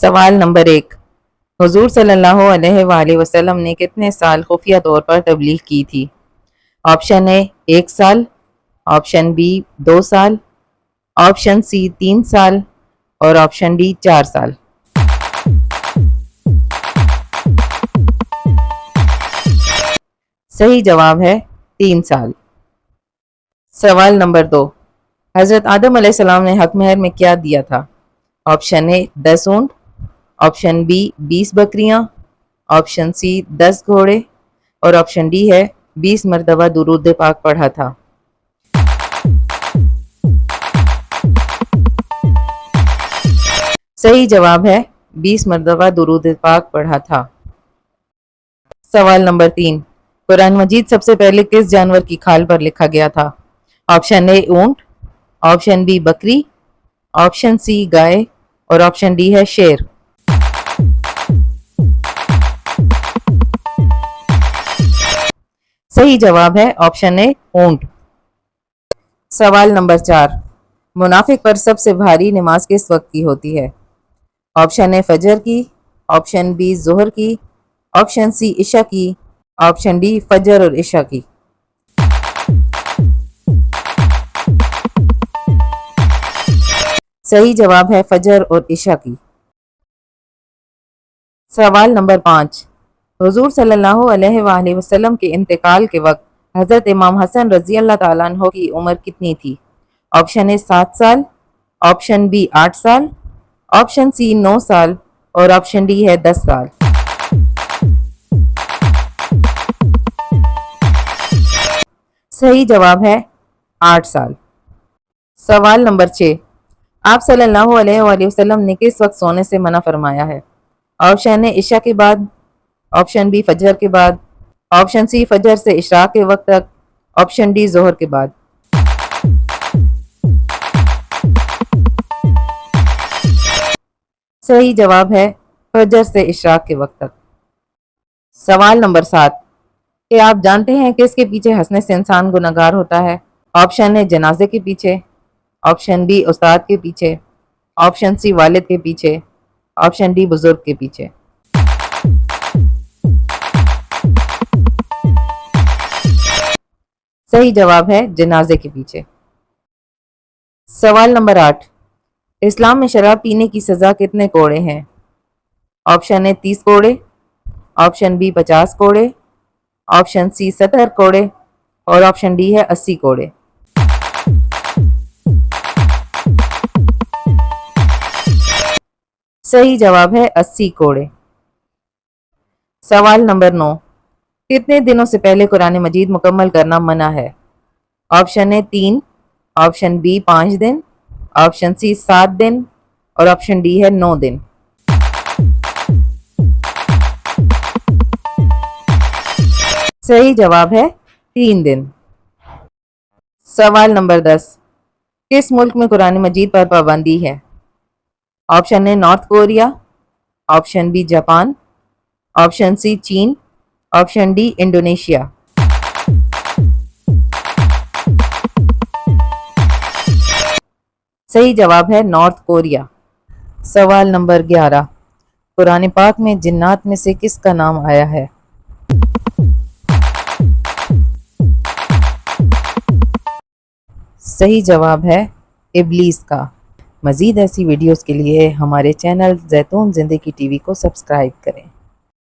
سوال نمبر 1، حضور صلی اللہ علیہ وآلہ وسلم نے کتنے سال خفیہ طور پر تبلیغ کی تھی؟ آپشن اے 1 سال، آپشن بی 2 سال، آپشن سی 3 سال اور آپشن ڈی 4 سال۔ صحیح جواب ہے 3 سال۔ سوال نمبر 2، حضرت آدم علیہ السلام نے حق مہر میں کیا دیا تھا؟ آپشن اے 10 اونٹ، آپشن بی 20 بکریاں، آپشن سی 10 گھوڑے اور آپشن ڈی ہے 20 مرتبہ درود پاک پڑھا تھا۔ صحیح جواب ہے 20 مرتبہ درود پاک پڑھا تھا۔ سوال نمبر 3، قرآن مجید سب سے پہلے کس جانور کی کھال پر لکھا گیا تھا؟ آپشن اے اونٹ، آپشن بی بکری، آپشن سی گائے اور آپشن ڈی ہے شیر۔ صحیح جواب ہے آپشن اے اونٹ۔ سوال نمبر 4، منافق پر سب سے بھاری نماز کس وقت کی ہوتی ہے؟ آپشن اے فجر کی، آپشن بی ظہر کی، آپشن سی عشاء کی، آپشن ڈی فجر اور عشاء کی۔ صحیح جواب ہے فجر اور عشاء کی۔ سوال نمبر 5، حضور صلی اللہ علیہ وآلہ وسلم کے انتقال کے وقت حضرت امام حسن رضی اللہ تعالیٰ عنہ کی عمر کتنی تھی؟ آپشن اے 7 سال، آپشن بی 8 سال، آپشن سی 9 سال اور آپشن ڈی ہے 10 سال۔ صحیح جواب ہے 8 سال۔ سوال نمبر 6، آپ صلی اللہ علیہ وآلہ وسلم نے کس وقت سونے سے منع فرمایا ہے؟ آپشن اے عشاء کے بعد، آپشن بی فجر کے بعد، آپشن سی فجر سے عشاء کے وقت تک، آپشن ڈی ظہر کے بعد۔ صحیح جواب ہے فجر سے عشاء کے وقت تک۔ سوال نمبر 7، کہ آپ جانتے ہیں کس کے پیچھے ہنسنے سے انسان گنہگار ہوتا ہے؟ آپشن اے جنازے کے پیچھے، آپشن بی استاد کے پیچھے، آپشن سی والد کے پیچھے، آپشن ڈی بزرگ کے پیچھے۔ صحیح جواب ہے جنازے کے پیچھے۔ سوال نمبر 8، اسلام میں شراب پینے کی سزا کتنے کوڑے ہیں؟ آپشن اے 30 کوڑے، آپشن بی 50 کوڑے، آپشن سی 70 کوڑے اور آپشن ڈی ہے 80 کوڑے۔ صحیح جواب ہے 80 کوڑے۔ سوال نمبر 9، کتنے دنوں سے پہلے قرآن مجید مکمل کرنا منع ہے؟ آپشن اے 3، آپشن بی 5 دن، آپشن سی 7 دن اور آپشن ڈی ہے 9 دن۔ صحیح جواب ہے 3 دن۔ سوال نمبر 10، کس ملک میں قرآن مجید پر پابندی ہے؟ Option A North Korea, option B Japan, option C چین، آپشن ڈی انڈونیشیا۔ صحیح جواب ہے نارتھ کوریا۔ سوال نمبر 11، قرآن پاک میں جنات میں سے کس کا نام آیا ہے؟ صحیح جواب ہے ابلیس کا۔ مزید ایسی ویڈیوز کے لیے ہمارے چینل زیتون زندگی ٹی وی کو سبسکرائب کریں۔